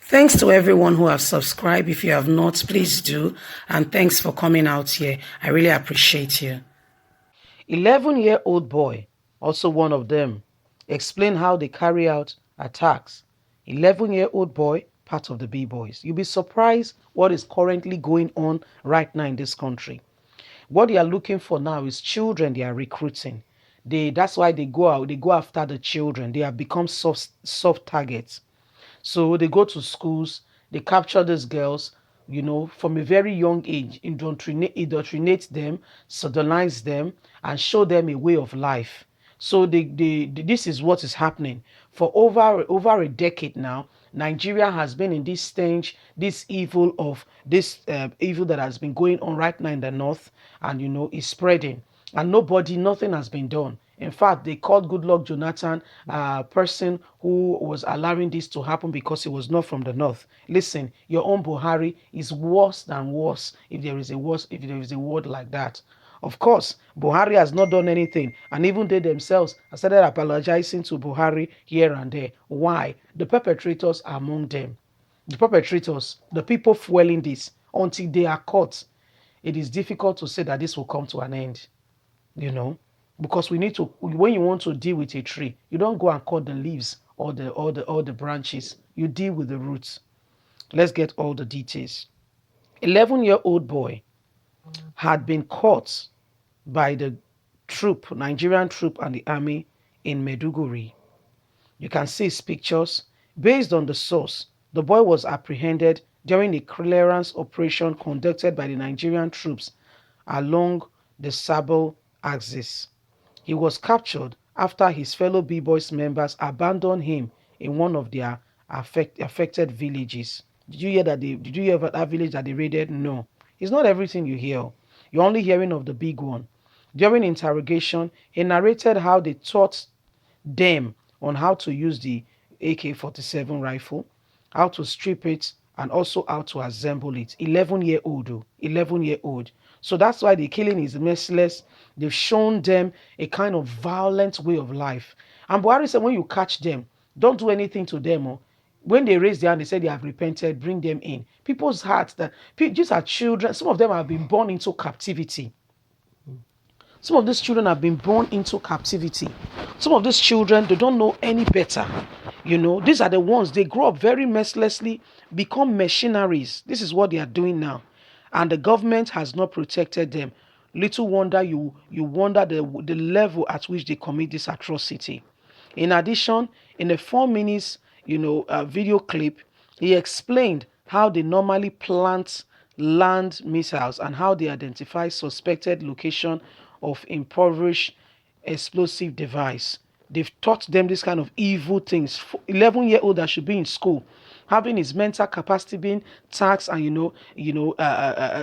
Thanks to everyone who have subscribed. If you have not, please do. And thanks for coming out here. I really appreciate you. 11-year-old boy, also one of them, explain how they carry out attacks. 11-year-old boy, part of the B-boys. You'll be surprised what is currently going on right now in this country. What they are looking for now is children they are recruiting. That's why they go out, they go after the children. They have become soft targets. So they go to schools, they capture these girls, from a very young age, indoctrinate them, sodomize them, and show them a way of life. So this is what is happening. For over a decade now, Nigeria has been in this stage, this evil that has been going on right now in the north, and is spreading, and nothing has been done. In fact, they called Goodluck Jonathan a person who was allowing this to happen because he was not from the north. Listen, your own Buhari is worse than worse, if there is a word like that. Of course, Buhari has not done anything, and even they themselves have started apologizing to Buhari here and there. Why? The perpetrators are among them. The perpetrators, the people fueling this, until they are caught, it is difficult to say that this will come to an end. Because we need to, when you want to deal with a tree, you don't go and cut the leaves or the branches. You deal with the roots. Let's get all the details. 11-year-old boy had been caught by the Nigerian troop and the army in Maiduguri. You can see his pictures. Based on the source, the boy was apprehended during a clearance operation conducted by the Nigerian troops along the Sable axis. He was captured after his fellow B-Boys members abandoned him in one of their affected villages. Did you hear about that village that they raided? No. It's not everything you hear. You're only hearing of the big one. During interrogation, he narrated how they taught them on how to use the AK-47 rifle, how to strip it, and also how to assemble it. 11-year-old. 11-year-old. So that's why the killing is merciless. They've shown them a kind of violent way of life. And Buhari said, when you catch them, don't do anything to them. When they raise their hand, they say they have repented, bring them in. People's hearts, these are children. Some of them have been born into captivity. Some of these children have been born into captivity. Some of these children, they don't know any better. These are the ones, they grow up very mercilessly, become mercenaries. This is what they are doing now. And the government has not protected them. Little wonder you wonder the level at which they commit this atrocity. In addition, in a 4 minutes, video clip, he explained how they normally plant land missiles and how they identify suspected location of impoverished explosive device. They've taught them this kind of evil things. 11-year-old that should be in school, having his mental capacity being taxed and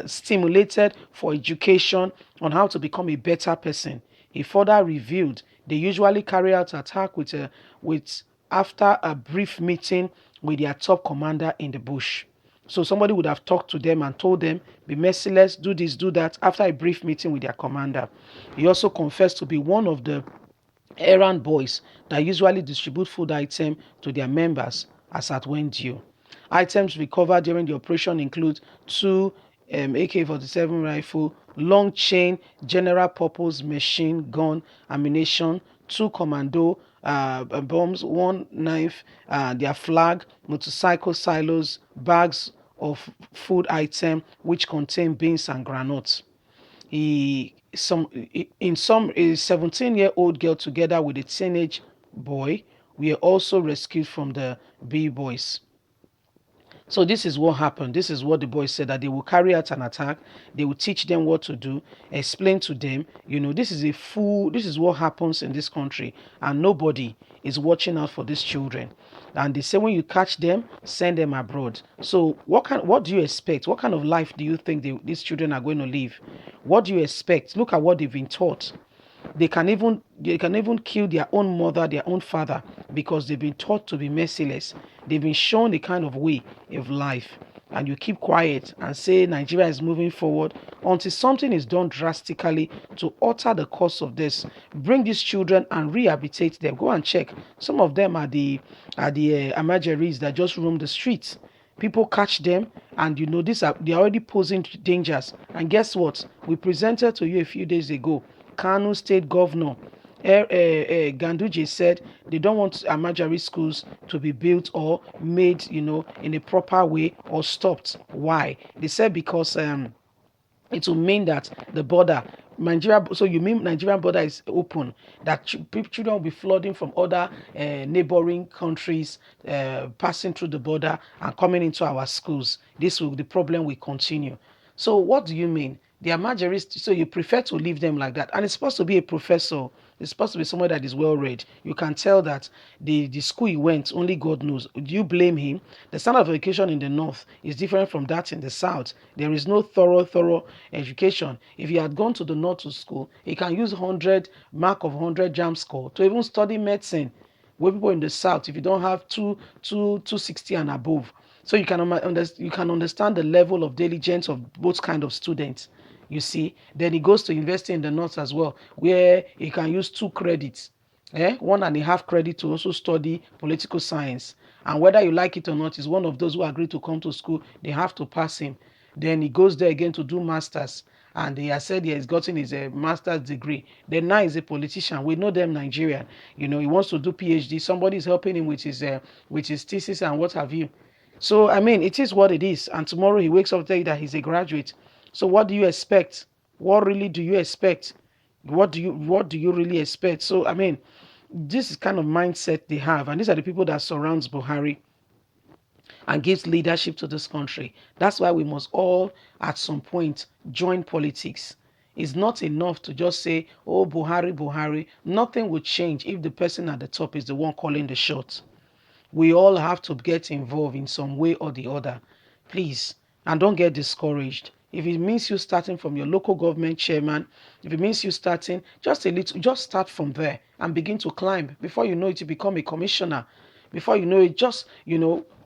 stimulated for education on how to become a better person. He further revealed they usually carry out attack with after a brief meeting with their top commander in the bush. So somebody would have talked to them and told them, be merciless, do this, do that, after a brief meeting with their commander. He also confessed to be one of the errand boys that usually distribute food items to their members as at when due. Items recovered during the operation include 2 AK-47 rifle, long chain, general purpose machine gun ammunition, 2 commando bombs, 1 knife, their flag, motorcycle silos, bags of food item which contain beans and granules. A 17-year-old girl together with a teenage boy were also rescued from the B-boys. So this is what happened. This is what the boys said, that they will carry out an attack. They will teach them what to do, explain to them, this is what happens in this country, and nobody is watching out for these children. And they say when you catch them, send them abroad. So what do you expect? What kind of life do you think these children are going to live? What do you expect? Look at what they've been taught. They can even kill their own mother, their own father, because they've been taught to be merciless. They've been shown the kind of way of life. And you keep quiet and say Nigeria is moving forward until something is done drastically to alter the course of this. Bring these children and rehabilitate them. Go and check. Some of them are the Amajeris that just roam the streets. People catch them, and they're already posing dangers. And guess what? We presented to you a few days ago. Kano State Governor Ganduje said they don't want Amajari schools to be built or made, in a proper way or stopped. Why? They said because it will mean that the border Nigeria, so you mean Nigerian border is open, that children will be flooding from other neighboring countries, passing through the border and coming into our schools. The problem will continue. So what do you mean? They are marginalists, so you prefer to leave them like that. And it's supposed to be a professor. It's supposed to be someone that is well read. You can tell that the school he went, only God knows. Do you blame him? The standard of education in the north is different from that in the south. There is no thorough education. If he had gone to the north to school, he can use 100 mark of 100 jam score to even study medicine. Where people in the south, if you don't have 260 and above, so you can understand the level of diligence of both kind of students. You see, then he goes to university in the north as well, where he can use 2 credits, 1.5 credit to also study political science. And whether you like it or not, is one of those who agree to come to school. They have to pass him. Then he goes there again to do masters, and he has said he has gotten his master's degree. Then now he's a politician. We know them Nigerian. He wants to do PhD. Somebody is helping him with his thesis and what have you. So I mean, it is what it is. And tomorrow he wakes up to tell you that he's a graduate. So what do you expect? What really do you expect? What do you really expect? So I mean, this is kind of mindset they have, and these are the people that surrounds Buhari and gives leadership to this country. That's why we must all, at some point, join politics. It's not enough to just say, oh, Buhari, Buhari. Nothing will change if the person at the top is the one calling the shots. We all have to get involved in some way or the other. Please, and don't get discouraged. If it means you starting from your local government chairman, if it means you starting just a little, just start from there and begin to climb. Before you know it, you become a commissioner. Before you know it,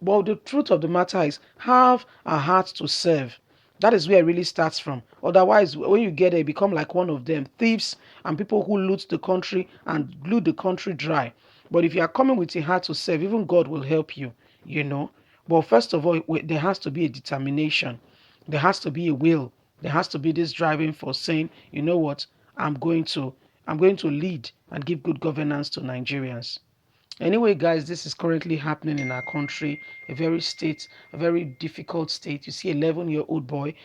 well, the truth of the matter is have a heart to serve. That is where it really starts from. Otherwise, when you get there, you become like one of them, thieves and people who loot the country and glue the country dry. But if you are coming with a heart to serve, even God will help you, you know. But first of all, there has to be a determination. There has to be a will. There has to be this driving force saying, you know what, I'm going to lead and give good governance to Nigerians. Anyway, guys, this is currently happening in our country, a very difficult state. You see 11-year-old boy,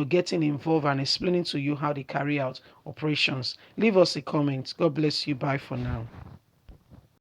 getting involved and explaining to you how they carry out operations. Leave us a comment. God bless you. Bye for now.